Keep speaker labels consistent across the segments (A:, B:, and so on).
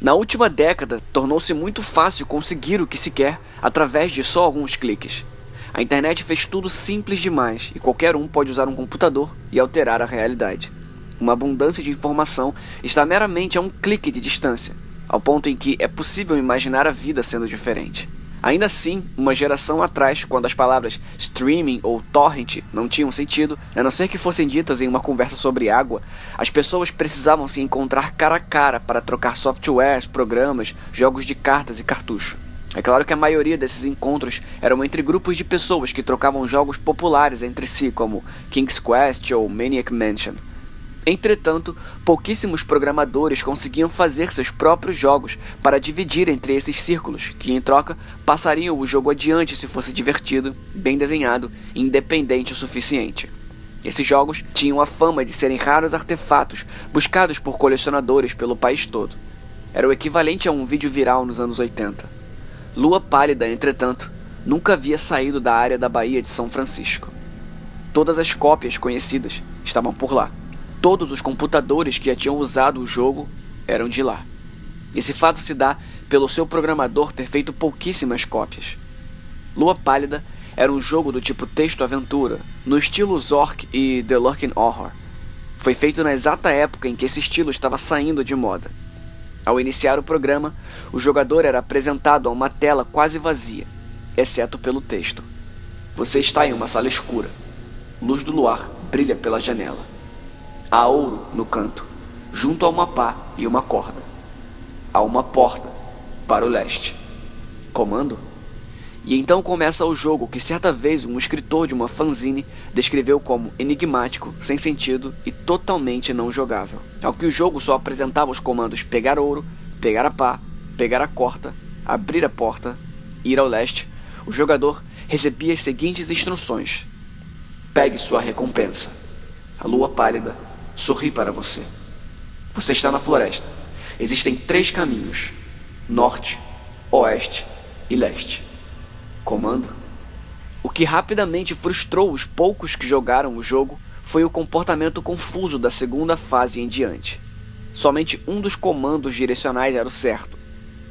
A: Na última década, tornou-se muito fácil conseguir o que se quer através de só alguns cliques. A internet fez tudo simples demais e qualquer um pode usar um computador e alterar a realidade. Uma abundância de informação está meramente a um clique de distância, ao ponto em que é possível imaginar a vida sendo diferente. Ainda assim, uma geração atrás, quando as palavras streaming ou torrent não tinham sentido, a não ser que fossem ditas em uma conversa sobre água, as pessoas precisavam se encontrar cara a cara para trocar softwares, programas, jogos de cartas e cartucho. É claro que a maioria desses encontros eram entre grupos de pessoas que trocavam jogos populares entre si, como King's Quest ou Maniac Mansion. Entretanto, pouquíssimos programadores conseguiam fazer seus próprios jogos para dividir entre esses círculos, que em troca passariam o jogo adiante se fosse divertido, bem desenhado e independente o suficiente. Esses jogos tinham a fama de serem raros artefatos buscados por colecionadores pelo país todo. Era o equivalente a um vídeo viral nos anos 80. Lua Pálida, entretanto, nunca havia saído da área da Baía de São Francisco. Todas as cópias conhecidas estavam por lá. Todos os computadores que já tinham usado o jogo eram de lá. Esse fato se dá pelo seu programador ter feito pouquíssimas cópias. Lua Pálida era um jogo do tipo texto-aventura, no estilo Zork e The Lurking Horror. Foi feito na exata época em que esse estilo estava saindo de moda. Ao iniciar o programa, o jogador era apresentado a uma tela quase vazia, exceto pelo texto. Você está em uma sala escura. Luz do luar brilha pela janela. Há ouro no canto, junto a uma pá e uma corda. Há uma porta para o leste. Comando? E então começa o jogo que certa vez um escritor de uma fanzine descreveu como enigmático, sem sentido e totalmente não jogável. Ao que o jogo só apresentava os comandos pegar ouro, pegar a pá, pegar a corda, abrir a porta, ir ao leste, o jogador recebia as seguintes instruções: pegue sua recompensa. A lua pálida sorri para você. Você está na floresta. Existem 3 caminhos: norte, oeste e leste. Comando? O que rapidamente frustrou os poucos que jogaram o jogo foi o comportamento confuso da segunda fase em diante. Somente um dos comandos direcionais era o certo.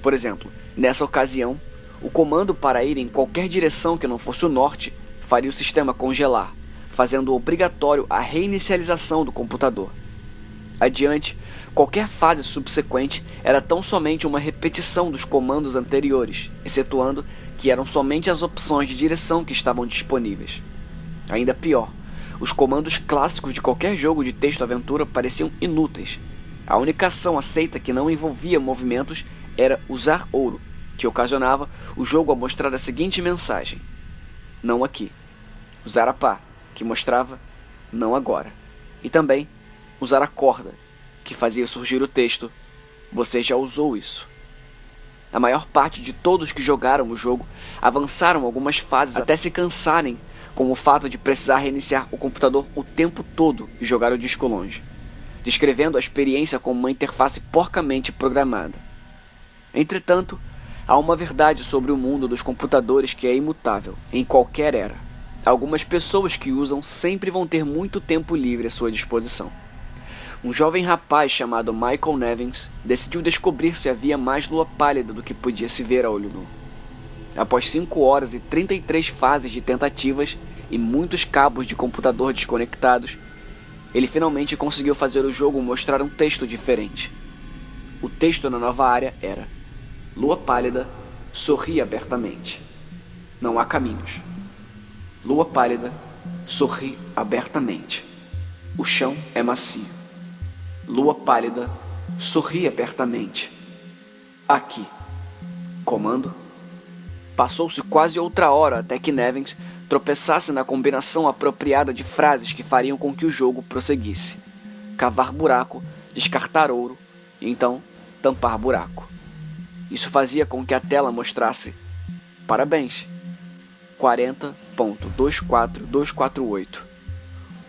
A: Por exemplo, nessa ocasião, o comando para ir em qualquer direção que não fosse o norte faria o sistema congelar, fazendo obrigatório a reinicialização do computador. Adiante, qualquer fase subsequente era tão somente uma repetição dos comandos anteriores, excetuando que eram somente as opções de direção que estavam disponíveis. Ainda pior, os comandos clássicos de qualquer jogo de texto-aventura pareciam inúteis. A única ação aceita que não envolvia movimentos era usar ouro, que ocasionava o jogo a mostrar a seguinte mensagem: não aqui. Usar a pá, que mostrava não agora. E também usar a corda, que fazia surgir o texto: você já usou isso. A maior parte de todos que jogaram o jogo avançaram algumas fases até se cansarem com o fato de precisar reiniciar o computador o tempo todo e jogar o disco longe, descrevendo a experiência como uma interface porcamente programada. Entretanto, há uma verdade sobre o mundo dos computadores que é imutável, em qualquer era. Algumas pessoas que usam sempre vão ter muito tempo livre à sua disposição. Um jovem rapaz chamado Michael Nevins decidiu descobrir se havia mais lua pálida do que podia se ver a olho nu. Após 5 horas e 33 fases de tentativas e muitos cabos de computador desconectados, ele finalmente conseguiu fazer o jogo mostrar um texto diferente. O texto na nova área era: lua pálida, sorri abertamente. Não há caminhos. Lua pálida, sorri abertamente. O chão é macio. Lua pálida, sorri abertamente. Aqui. Comando? Passou-se quase outra hora até que Nevins tropeçasse na combinação apropriada de frases que fariam com que o jogo prosseguisse: cavar buraco, descartar ouro, e então tampar buraco. Isso fazia com que a tela mostrasse: parabéns, 40.24248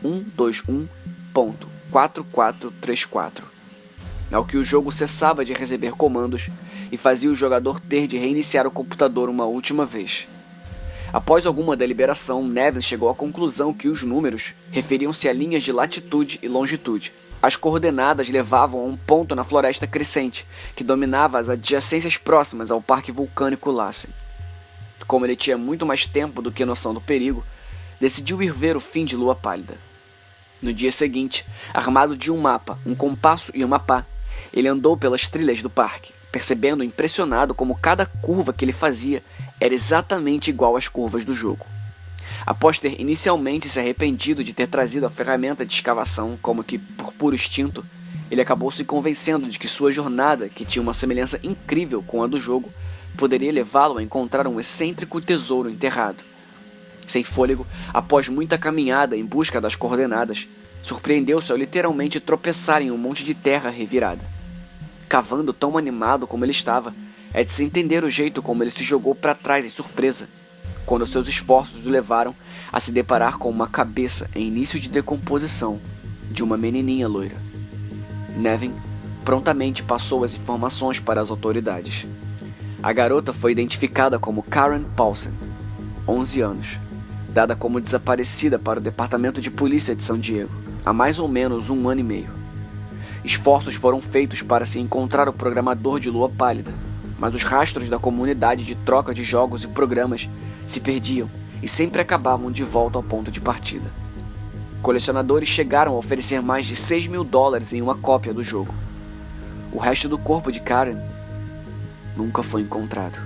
A: 121.4434. Ao que o jogo cessava de receber comandos e fazia o jogador ter de reiniciar o computador uma última vez. Após alguma deliberação, Nevins chegou à conclusão que os números referiam-se a linhas de latitude e longitude, As coordenadas levavam a um ponto na floresta crescente, que dominava as adjacências próximas ao parque vulcânico Lassen. Como ele tinha muito mais tempo do que noção do perigo, decidiu ir ver o fim de lua pálida. No dia seguinte, armado de um mapa, um compasso e uma pá, ele andou pelas trilhas do parque, percebendo impressionado como cada curva que ele fazia era exatamente igual às curvas do jogo. Após ter inicialmente se arrependido de ter trazido a ferramenta de escavação como que por puro instinto, ele acabou se convencendo de que sua jornada, que tinha uma semelhança incrível com a do jogo, poderia levá-lo a encontrar um excêntrico tesouro enterrado. Sem fôlego, após muita caminhada em busca das coordenadas, surpreendeu-se ao literalmente tropeçar em um monte de terra revirada. Cavando tão animado como ele estava, é de se entender o jeito como ele se jogou para trás em surpresa, quando seus esforços o levaram a se deparar com uma cabeça em início de decomposição de uma menininha loira. Nevin prontamente passou as informações para as autoridades. A garota foi identificada como Karen Paulsen, 11 anos, dada como desaparecida para o Departamento de Polícia de San Diego há mais ou menos 1 ano e meio. Esforços foram feitos para se encontrar o programador de Lua Pálida, mas os rastros da comunidade de troca de jogos e programas se perdiam e sempre acabavam de volta ao ponto de partida. Colecionadores chegaram a oferecer mais de $6.000 em uma cópia do jogo. O resto do corpo de Karen nunca foi encontrado.